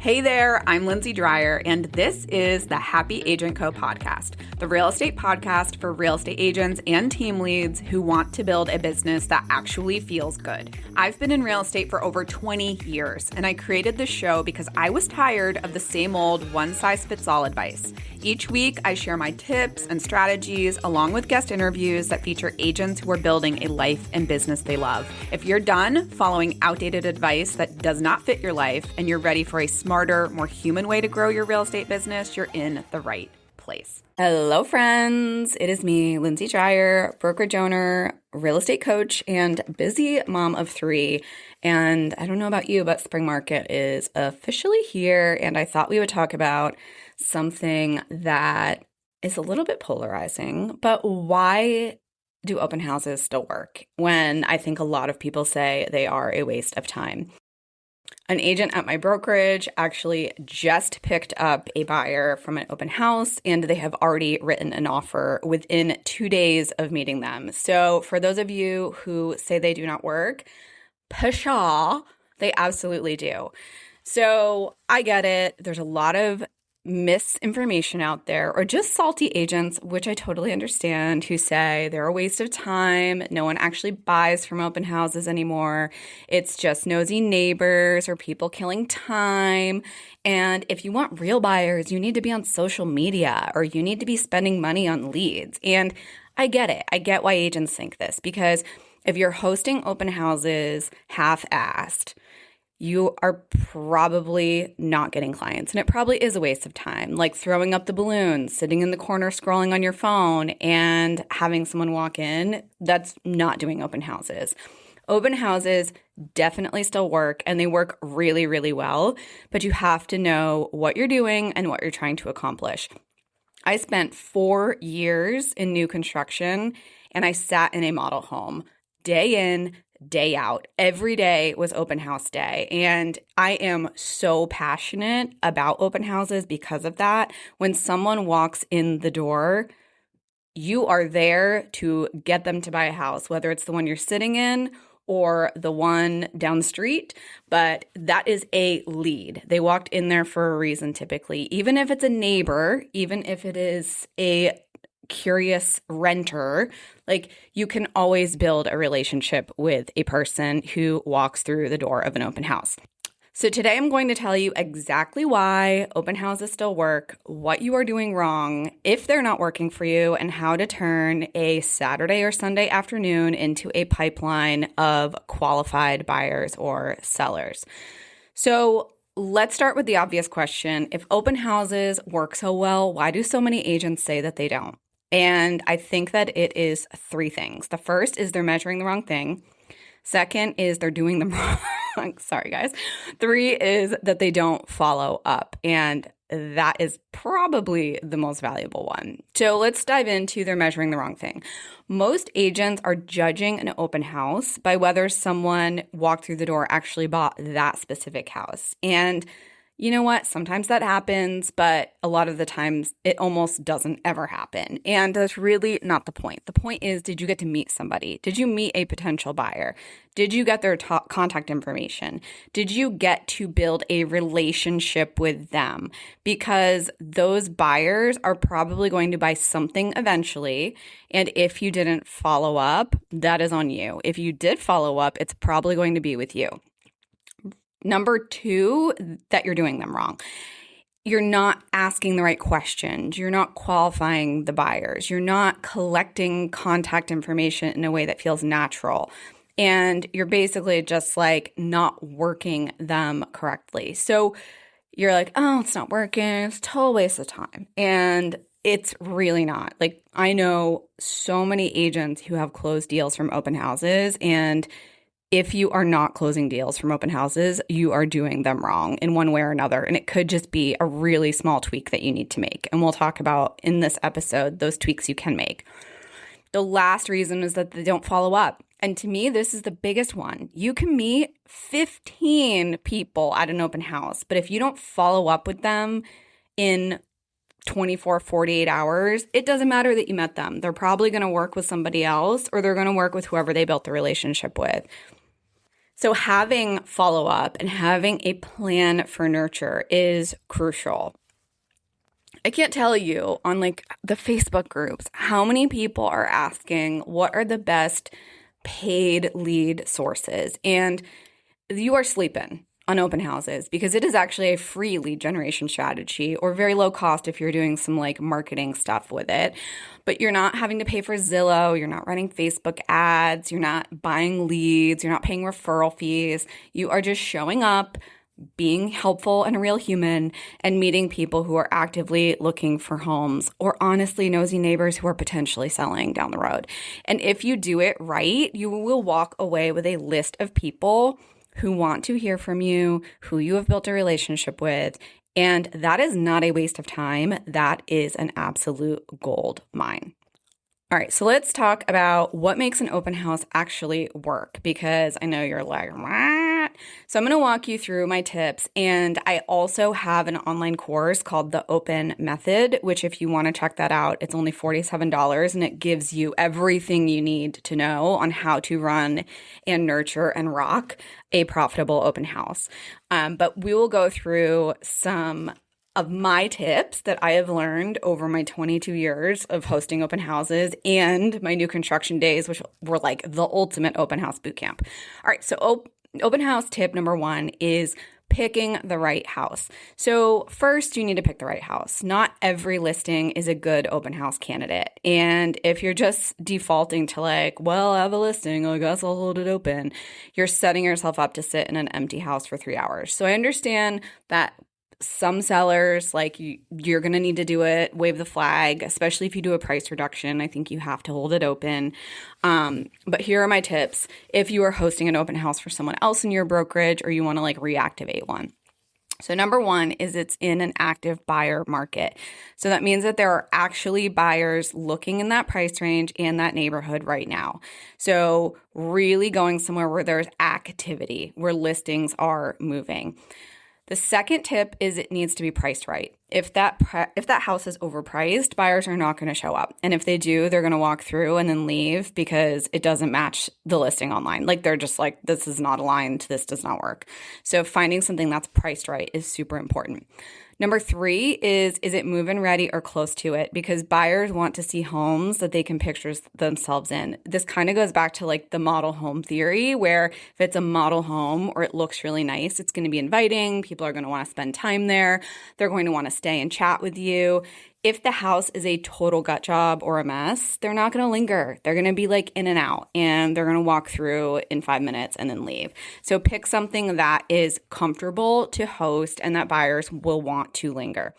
Hey there, I'm Lindsay Dreyer, and this is the Happy Agent Co. podcast, the real estate podcast for real estate agents and team leads who want to build a business that actually feels good. I've been in real estate for over 20 years, and I created this show because I was tired of the same old one-size-fits-all advice. Each week, I share my tips and strategies along with guest interviews that feature agents who are building a life and business they love. If you're done following outdated advice that does not fit your life and you're ready for a smarter, more human way to grow your real estate business, you're in the right place. Hello, friends. It is me, Lindsay Dreyer, brokerage owner, real estate coach, and busy mom of three. And I don't know about you, but spring market is officially here. And I thought we would talk about something that is a little bit polarizing, but why do open houses still work when I think a lot of people say they are a waste of time? An agent at my brokerage actually just picked up a buyer from an open house, and they have already written an offer within 2 days of meeting them. So for those of you who say they do not work, pshaw, they absolutely do. So I get it. There's a lot of misinformation out there, or just salty agents, which I totally understand, who say they're a waste of time. No one actually buys from open houses anymore. It's just nosy neighbors or people killing time. And if you want real buyers, you need to be on social media or you need to be spending money on leads. And I get it. I get why agents think this, because if you're hosting open houses half-assed, you are probably not getting clients, and it probably is a waste of time, like throwing up the balloons, sitting in the corner scrolling on your phone, and having someone walk in. That's not doing open houses. Open houses definitely still work, and they work really, really well, but you have to know what you're doing and what you're trying to accomplish. I spent 4 years in new construction, and I sat in a model home day in, day out. Every day was open house day. And I am so passionate about open houses because of that. When someone walks in the door, you are there to get them to buy a house, whether it's the one you're sitting in or the one down the street. But that is a lead. They walked in there for a reason typically, even if it's a neighbor, even if it is a curious renter, like you can always build a relationship with a person who walks through the door of an open house. So today I'm going to tell you exactly why open houses still work, what you are doing wrong, if they're not working for you, and how to turn a Saturday or Sunday afternoon into a pipeline of qualified buyers or sellers. So let's start with the obvious question. If open houses work so well, why do so many agents say that they don't? And I think that it is 3 things. The first is they're measuring the wrong thing. Second is they're doing them wrong. Sorry, guys. 3 is that they don't follow up. And that is probably the most valuable one. So let's dive into they're measuring the wrong thing. Most agents are judging an open house by whether someone walked through the door actually bought that specific house. And you know what? Sometimes that happens, but a lot of the times it almost doesn't ever happen. And that's really not the point. The point is, did you get to meet somebody? Did you meet a potential buyer? Did you get their contact information? Did you get to build a relationship with them? Because those buyers are probably going to buy something eventually. And if you didn't follow up, that is on you. If you did follow up, it's probably going to be with you. Number 2, that you're doing them wrong. You're not asking the right questions. You're not qualifying the buyers. You're not collecting contact information in a way that feels natural. And you're basically just like not working them correctly. So you're like, oh, it's not working. It's a total waste of time. And it's really not. Like, I know so many agents who have closed deals from open houses, and if you are not closing deals from open houses, you are doing them wrong in one way or another. And it could just be a really small tweak that you need to make. And we'll talk about in this episode those tweaks you can make. The last reason is that they don't follow up. And to me, this is the biggest one. You can meet 15 people at an open house, but if you don't follow up with them in 24, 48 hours, it doesn't matter that you met them. They're probably going to work with somebody else, or they're going to work with whoever they built the relationship with. So having follow-up and having a plan for nurture is crucial. I can't tell you on like the Facebook groups how many people are asking what are the best paid lead sources, and you are sleeping on open houses because it is actually a free lead generation strategy, or very low cost if you're doing some like marketing stuff with it. But you're not having to pay for Zillow, you're not running Facebook ads, you're not buying leads, you're not paying referral fees. You are just showing up, being helpful and a real human, and meeting people who are actively looking for homes, or honestly nosy neighbors who are potentially selling down the road. And if you do it right, you will walk away with a list of people who want to hear from you, who you have built a relationship with. And that is not a waste of time. That is an absolute gold mine. All right, so let's talk about what makes an open house actually work, because I know you're like, what? So I'm going to walk you through my tips. And I also have an online course called The Open Method, which if you want to check that out, it's only $47 and it gives you everything you need to know on how to run and nurture and rock a profitable open house. But we will go through some of my tips that I have learned over my 22 years of hosting open houses and my new construction days, which were like the ultimate open house boot camp. All right, so open house tip number 1 is picking the right house. So first, you need to pick the right house. Not every listing is a good open house candidate. And if you're just defaulting to like, well, I have a listing, I guess I'll hold it open, you're setting yourself up to sit in an empty house for 3 hours. So I understand that some sellers, like you're going to need to do it, wave the flag, especially if you do a price reduction. I think you have to hold it open. But here are my tips if you are hosting an open house for someone else in your brokerage, or you want to like reactivate one. So number 1 is it's in an active buyer market. So that means that there are actually buyers looking in that price range and that neighborhood right now. So really going somewhere where there's activity, where listings are moving. The second tip is it needs to be priced right. If that house is overpriced, buyers are not going to show up. And if they do, they're going to walk through and then leave because it doesn't match the listing online. Like they're just like, this is not aligned, this does not work. So finding something that's priced right is super important. Number 3 is it move-in ready or close to it? Because buyers want to see homes that they can picture themselves in. This kind of goes back to like the model home theory, where if it's a model home or it looks really nice, it's going to be inviting. People are going to want to spend time there. They're going to want to stay and chat with you. If the house is a total gut job or a mess, they're not going to linger. They're going to be like in and out, and they're going to walk through in 5 minutes and then leave. So pick something that is comfortable to host and that buyers will want to linger.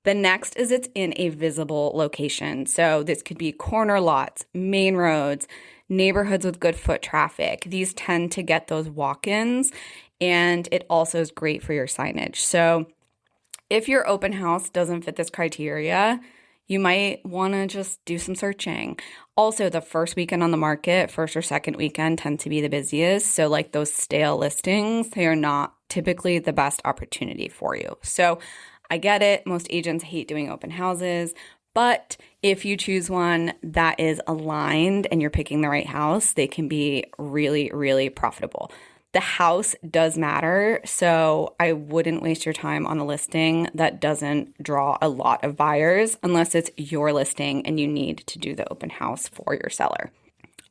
The next is it's in a visible location. So this could be corner lots, main roads, neighborhoods with good foot traffic. These tend to get those walk-ins, and it also is great for your signage. So if your open house doesn't fit this criteria, you might want to just do some searching. Also, the first weekend on the market, first or second weekend, tend to be the busiest. So like those stale listings, they are not typically the best opportunity for you. So I get it. Most agents hate doing open houses. But if you choose one that is aligned and you're picking the right house, they can be really, really profitable. The house does matter, so I wouldn't waste your time on a listing that doesn't draw a lot of buyers unless it's your listing and you need to do the open house for your seller.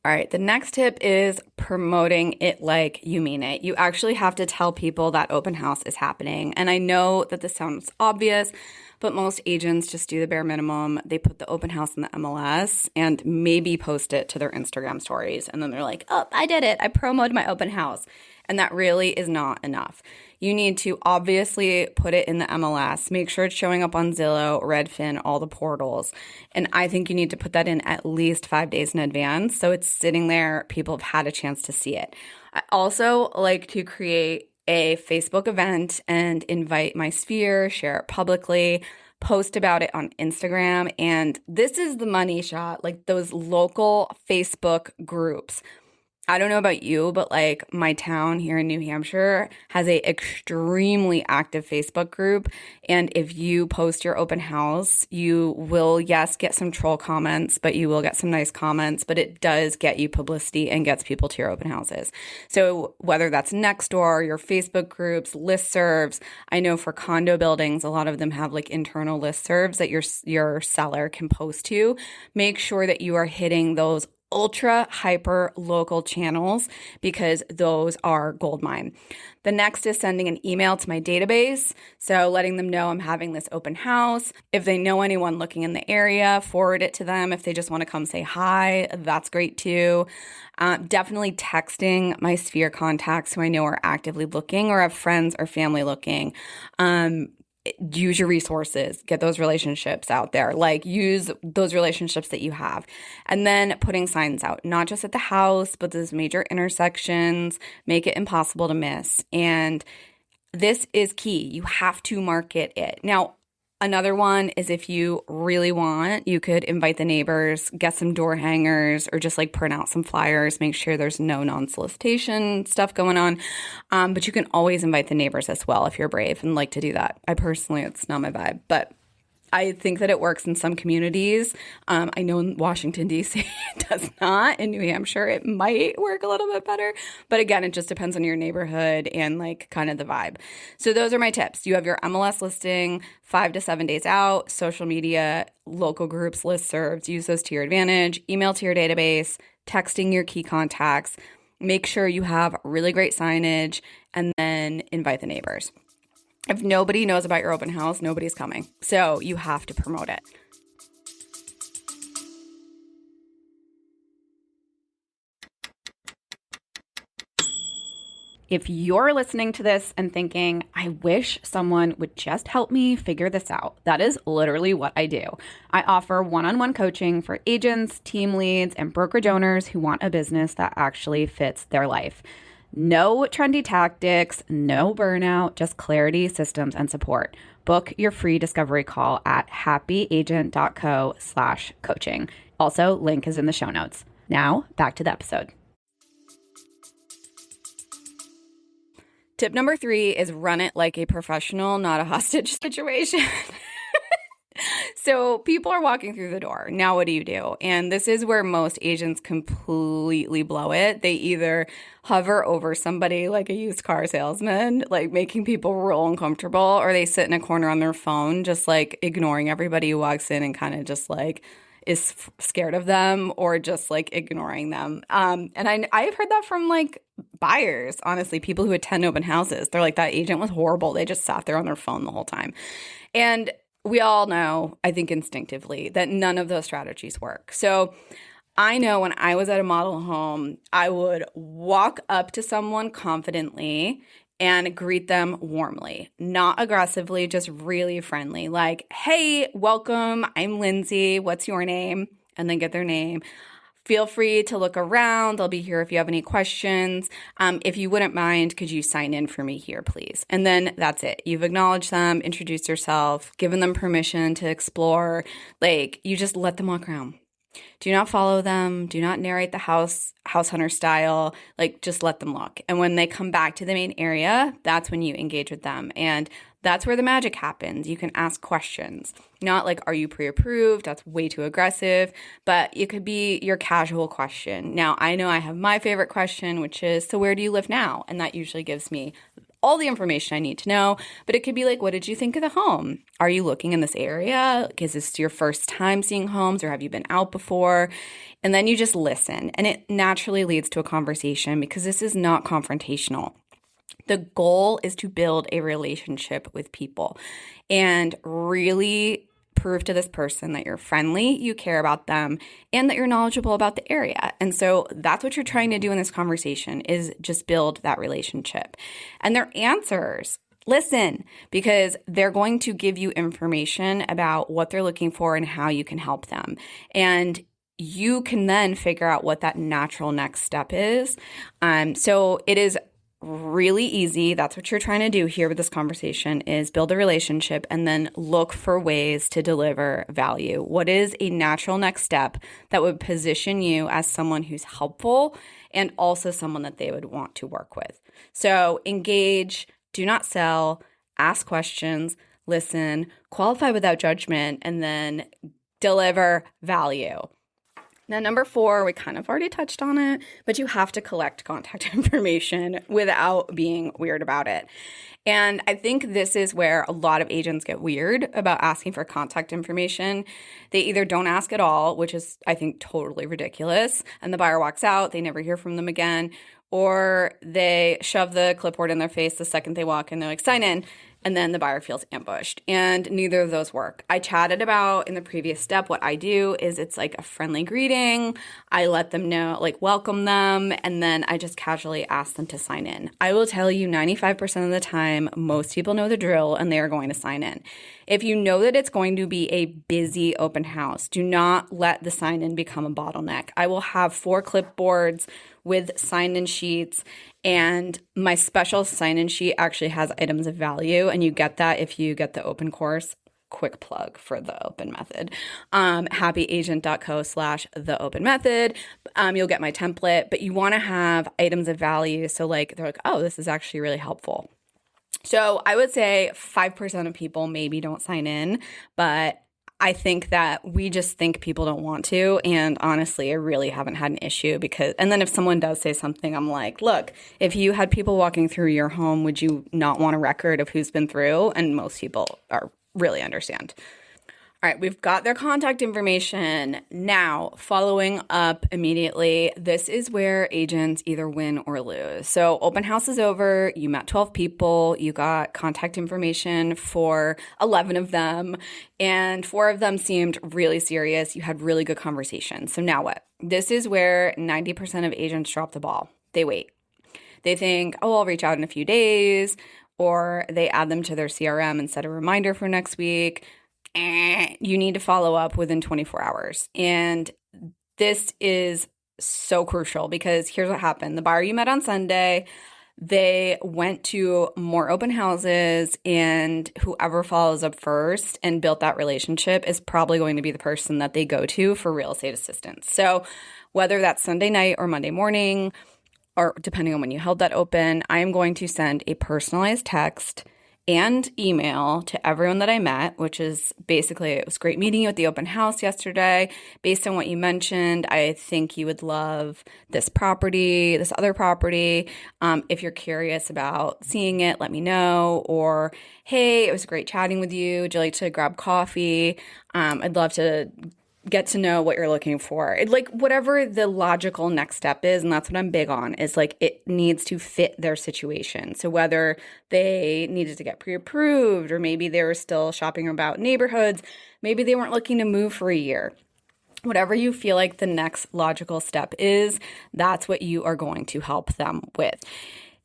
All right, the next tip is promoting it like you mean it. You actually have to tell people that open house is happening. And I know that this sounds obvious, but most agents just do the bare minimum. They put the open house in the MLS and maybe post it to their Instagram stories. And then they're like, oh, I did it. I promoted my open house. And that really is not enough. You need to obviously put it in the MLS, make sure it's showing up on Zillow, Redfin, all the portals. And I think you need to put that in at least 5 days in advance so it's sitting there, people have had a chance to see it. I also like to create a Facebook event and invite my sphere, share it publicly, post about it on Instagram. And this is the money shot, like those local Facebook groups. I don't know about you, but like my town here in New Hampshire has a extremely active Facebook group. And if you post your open house, you will, yes, get some troll comments, but you will get some nice comments, but it does get you publicity and gets people to your open houses. So whether that's Nextdoor, your Facebook groups, listservs, I know for condo buildings, a lot of them have like internal listservs that your seller can post to. Make sure that you are hitting those ultra hyper local channels because those are gold mine. The next is sending an email to my database. So letting them know I'm having this open house. If they know anyone looking in the area, forward it to them. If they just want to come say hi, that's great too. Definitely texting my sphere contacts who I know are actively looking or have friends or family looking. Use your resources, get those relationships out there, like use those relationships that you have. And then putting signs out, not just at the house, but those major intersections, make it impossible to miss. And this is key. You have to market it. Now, another one is if you really want, you could invite the neighbors, get some door hangers, or just like print out some flyers, make sure there's no non-solicitation stuff going on. But you can always invite the neighbors as well if you're brave and like to do that. I personally, it's not my vibe, but I think that it works in some communities. I know in Washington, D.C. it does not. In New Hampshire, it might work a little bit better. But again, it just depends on your neighborhood and like kind of the vibe. So those are my tips. You have your MLS listing 5 to 7 days out, social media, local groups, listservs, use those to your advantage, email to your database, texting your key contacts, make sure you have really great signage, and then invite the neighbors. If nobody knows about your open house, nobody's coming. So you have to promote it. If you're listening to this and thinking, I wish someone would just help me figure this out, that is literally what I do. I offer one-on-one coaching for agents, team leads, and brokerage owners who want a business that actually fits their life. No trendy tactics, no burnout, just clarity, systems, and support. Book your free discovery call at happyagent.co/coaching. Also, link is in the show notes. Now, back to the episode. Tip number 3 is run it like a professional, not a hostage situation. So people are walking through the door. Now what do you do? And this is where most agents completely blow it. They either hover over somebody like a used car salesman, like making people real uncomfortable, or they sit in a corner on their phone, just like ignoring everybody who walks in and kind of just like is scared of them or just like ignoring them. And I've heard that from like buyers, honestly, people who attend open houses. They're like, that agent was horrible. They just sat there on their phone the whole time. And we all know, I think instinctively, that none of those strategies work. So I know when I was at a model home, I would walk up to someone confidently and greet them warmly, not aggressively, just really friendly. Like, hey, welcome, I'm Lindsay, what's your name? And then get their name. Feel free to look around. I'll be here if you have any questions. If you wouldn't mind, could you sign in for me here, please? And then that's it. You've acknowledged them, introduced yourself, given them permission to explore. Like, you just let them walk around. Do not follow them. Do not narrate the house hunter style. Like, just let them look. And when they come back to the main area, that's when you engage with them. And that's where the magic happens. You can ask questions. Not like, are you pre-approved? That's way too aggressive. But it could be your casual question. Now, I know I have my favorite question, which is, so where do you live now? And that usually gives me all the information I need to know. But it could be like, what did you think of the home? Are you looking in this area? Is this your first time seeing homes, or have you been out before? And then you just listen. And it naturally leads to a conversation because this is not confrontational. The goal is to build a relationship with people and really prove to this person that you're friendly, you care about them, and that you're knowledgeable about the area. And so that's what you're trying to do in this conversation, is just build that relationship. And their answers, listen, because they're going to give you information about what they're looking for and how you can help them. And you can then figure out what that natural next step is. So it is really easy. That's what you're trying to do here with this conversation is build a relationship and then look for ways to deliver value. What is a natural next step that would position you as someone who's helpful and also someone that they would want to work with? So engage, do not sell, ask questions, listen, qualify without judgment, and then deliver value. Now, number 4, we kind of already touched on it, but you have to collect contact information without being weird about it. And I think this is where a lot of agents get weird about asking for contact information. They either don't ask at all, which is, I think, totally ridiculous, and the buyer walks out, they never hear from them again, or they shove the clipboard in their face the second they walk in, they're like, sign in, and then the buyer feels ambushed. And neither of those work. I chatted about in the previous step, what I do is it's like a friendly greeting. I let them know, like welcome them, and then I just casually ask them to sign in. I will tell you 95% of the time, most people know the drill and they are going to sign in. If you know that it's going to be a busy open house, do not let the sign in become a bottleneck. I will have 4 clipboards with sign-in sheets, and my special sign-in sheet actually has items of value, and you get that if you get the open course. Quick plug for the open method. happyagent.co/the open method. You'll get my template, but you want to have items of value. So like they're like, oh, this is actually really helpful. So I would say 5% of people maybe don't sign in, but I think that we just think people don't want to. And honestly, I really haven't had an issue and then if someone does say something, I'm like, look, if you had people walking through your home, would you not want a record of who's been through? And most people really understand. All right, we've got their contact information. Now, following up immediately, this is where agents either win or lose. So open house is over. You met 12 people. You got contact information for 11 of them, and 4 of them seemed really serious. You had really good conversations. So now what? This is where 90% of agents drop the ball. They wait. They think, oh, I'll reach out in a few days, or they add them to their CRM and set a reminder for next week. You need to follow up within 24 hours. And this is so crucial because here's what happened. The buyer you met on Sunday, they went to more open houses, and whoever follows up first and built that relationship is probably going to be the person that they go to for real estate assistance. So whether that's Sunday night or Monday morning, or depending on when you held that open, I am going to send a personalized text and email to everyone that I met, which is basically, it was great meeting you at the open house yesterday. Based on what you mentioned, I think you would love this property, this other property. If you're curious about seeing it, let me know. Or, hey, it was great chatting with you. Would you like to grab coffee? I'd love to get to know what you're looking for. Like whatever the logical next step is, and that's what I'm big on, is like it needs to fit their situation. So whether they needed to get pre-approved, or maybe they were still shopping about neighborhoods, maybe they weren't looking to move for a year. Whatever you feel like the next logical step is, that's what you are going to help them with.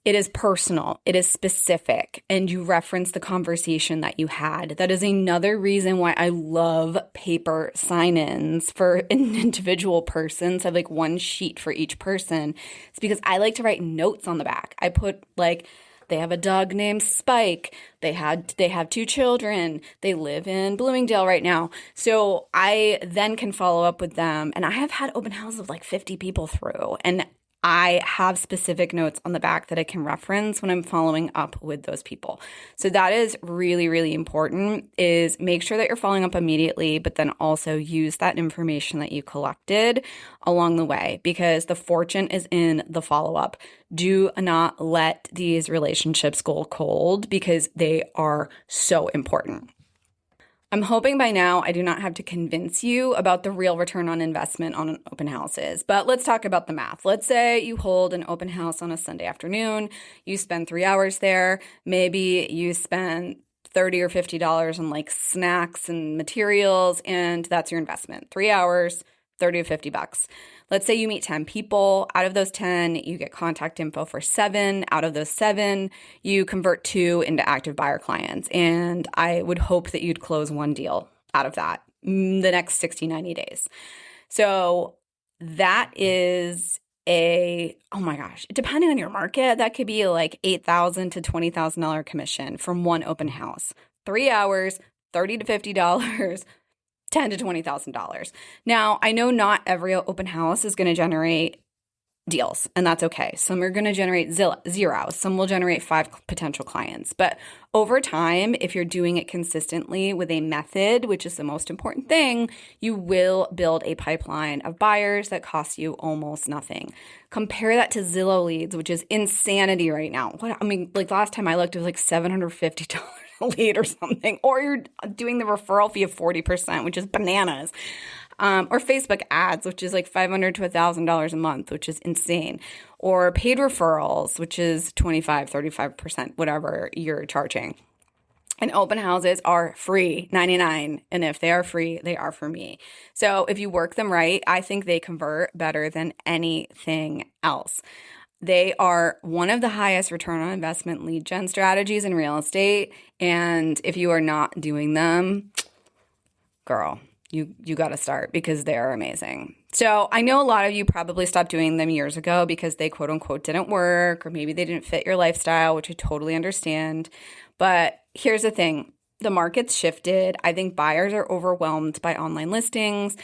It is personal, it is specific, and you reference the conversation that you had. That is another reason why I love paper sign-ins for an individual person. So I have like one sheet for each person. It's because I like to write notes on the back. I put like, they have a dog named Spike. They have 2 children. They live in Bloomingdale right now. So I then can follow up with them. And I have had open houses of like 50 people through. And I have specific notes on the back that I can reference when I'm following up with those people. So that is really, really important, is make sure that you're following up immediately, but then also use that information that you collected along the way, because the fortune is in the follow-up. Do not let these relationships go cold because they are so important. I'm hoping by now I do not have to convince you about the real return on investment on open houses, but let's talk about the math. Let's say you hold an open house on a Sunday afternoon, you spend 3 hours there, maybe you spend $30 or $50 on like snacks and materials, and that's your investment. 3 hours, 30 to $50. Let's say you meet 10 people. Out of those 10, you get contact info for 7. Out of those 7, you convert 2 into active buyer clients. And I would hope that you'd close 1 deal out of that the next 60, 90 days. So that is oh my gosh, depending on your market, that could be like $8,000 to $20,000 commission from one open house. 3 hours, $30 to $50, $10,000 to $20,000. Now, I know not every open house is going to generate deals, and that's okay. Some are going to generate zero. Some will generate 5 potential clients. But over time, if you're doing it consistently with a method, which is the most important thing, you will build a pipeline of buyers that costs you almost nothing. Compare that to Zillow leads, which is insanity right now. Like last time I looked, it was like $750 a lead or something. Or you're doing the referral fee of 40%, which is bananas. Or Facebook ads, which is like $500 to $1,000 a month, which is insane. Or paid referrals, which is 25, 35%, whatever you're charging. And open houses are free, 99. And if they are free, they are for me. So if you work them right, I think they convert better than anything else. They are one of the highest return on investment lead gen strategies in real estate. And if you are not doing them, girl, you got to start because they are amazing. So I know a lot of you probably stopped doing them years ago because they quote unquote didn't work, or maybe they didn't fit your lifestyle, which I totally understand. But here's the thing. The market's shifted. I think buyers are overwhelmed by online listings.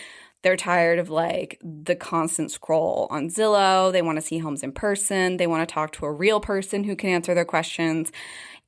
They're tired of like the constant scroll on Zillow. They want to see homes in person. They want to talk to a real person who can answer their questions.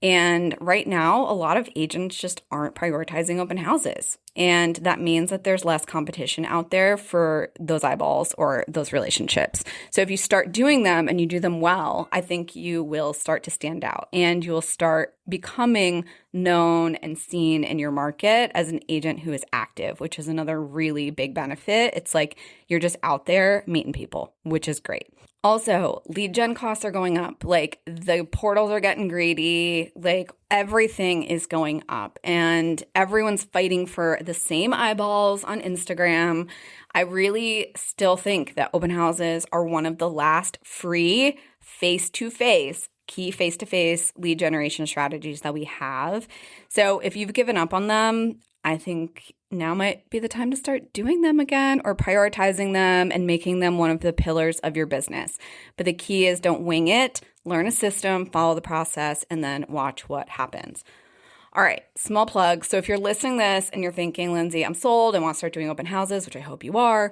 And right now, a lot of agents just aren't prioritizing open houses. And that means that there's less competition out there for those eyeballs or those relationships. So if you start doing them and you do them well, I think you will start to stand out and you'll start becoming known and seen in your market as an agent who is active, which is another really big benefit. It's like you're just out there meeting people, which is great. Also, lead gen costs are going up. Like the portals are getting greedy. Like everything is going up and everyone's fighting for the same eyeballs on Instagram. I really still think that open houses are one of the last free face-to-face lead generation strategies that we have. So if you've given up on them, I think now might be the time to start doing them again or prioritizing them and making them one of the pillars of your business. But the key is don't wing it, learn a system, follow the process, and then watch what happens. All right, small plug. So if you're listening to this and you're thinking, Lindsay, I'm sold, I want to start doing open houses, which I hope you are,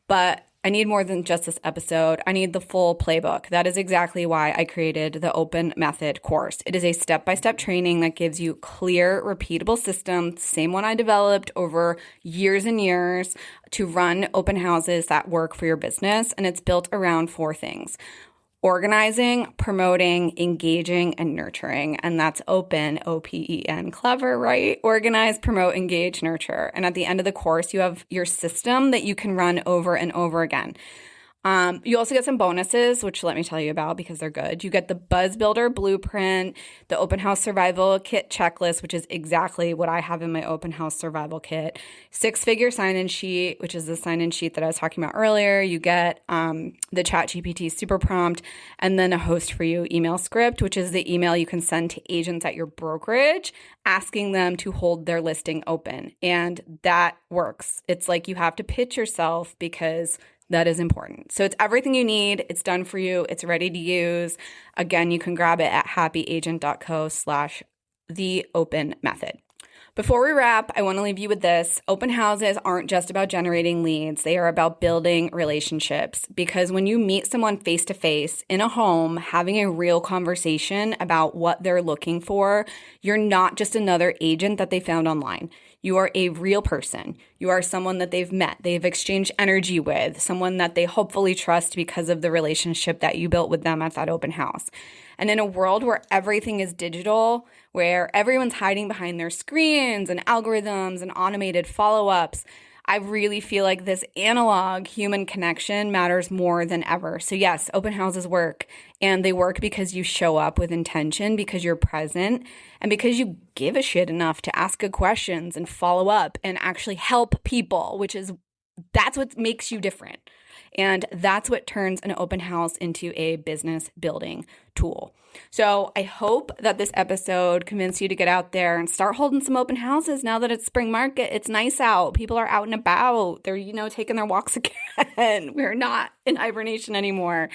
but I need more than just this episode. I need the full playbook. That is exactly why I created the Open Method course. It is a step-by-step training that gives you clear, repeatable systems, same one I developed over years and years to run open houses that work for your business. And it's built around 4 things: organizing, promoting, engaging, and nurturing. And that's open, O-P-E-N, clever, right? Organize, promote, engage, nurture. And at the end of the course, you have your system that you can run over and over again. You also get some bonuses, which let me tell you about because they're good. You get the Buzz Builder Blueprint, the Open House Survival Kit Checklist, which is exactly what I have in my Open House Survival Kit. 6-figure sign-in sheet, which is the sign-in sheet that I was talking about earlier. You get the ChatGPT Super Prompt, and then a Host for You email script, which is the email you can send to agents at your brokerage asking them to hold their listing open. And that works. It's like you have to pitch yourself because that is important. So it's everything you need. It's done for you. It's ready to use. Again, you can grab it at happyagent.co/theopenmethod. Before we wrap, I want to leave you with this. Open houses aren't just about generating leads. They are about building relationships, because when you meet someone face to face in a home, having a real conversation about what they're looking for, you're not just another agent that they found online. You are a real person. You are someone that they've met, they've exchanged energy with, someone that they hopefully trust because of the relationship that you built with them at that open house. And in a world where everything is digital, where everyone's hiding behind their screens and algorithms and automated follow-ups, I really feel like this analog human connection matters more than ever. So yes, open houses work, and they work because you show up with intention, because you're present, and because you give a shit enough to ask good questions and follow up and actually help people, that's what makes you different. And that's what turns an open house into a business building tool. So I hope that this episode convinced you to get out there and start holding some open houses now that it's spring market. It's nice out. People are out and about. They're, taking their walks again. We're not in hibernation anymore.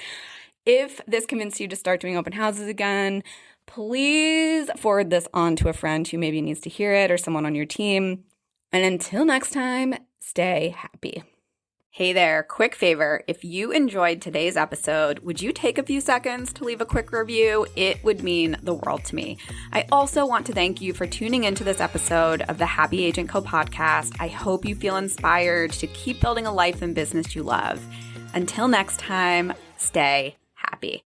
If this convinced you to start doing open houses again, please forward this on to a friend who maybe needs to hear it or someone on your team. And until next time, stay happy. Hey there, quick favor. If you enjoyed today's episode, would you take a few seconds to leave a quick review? It would mean the world to me. I also want to thank you for tuning into this episode of the Happy Agent Co podcast. I hope you feel inspired to keep building a life and business you love. Until next time, stay happy.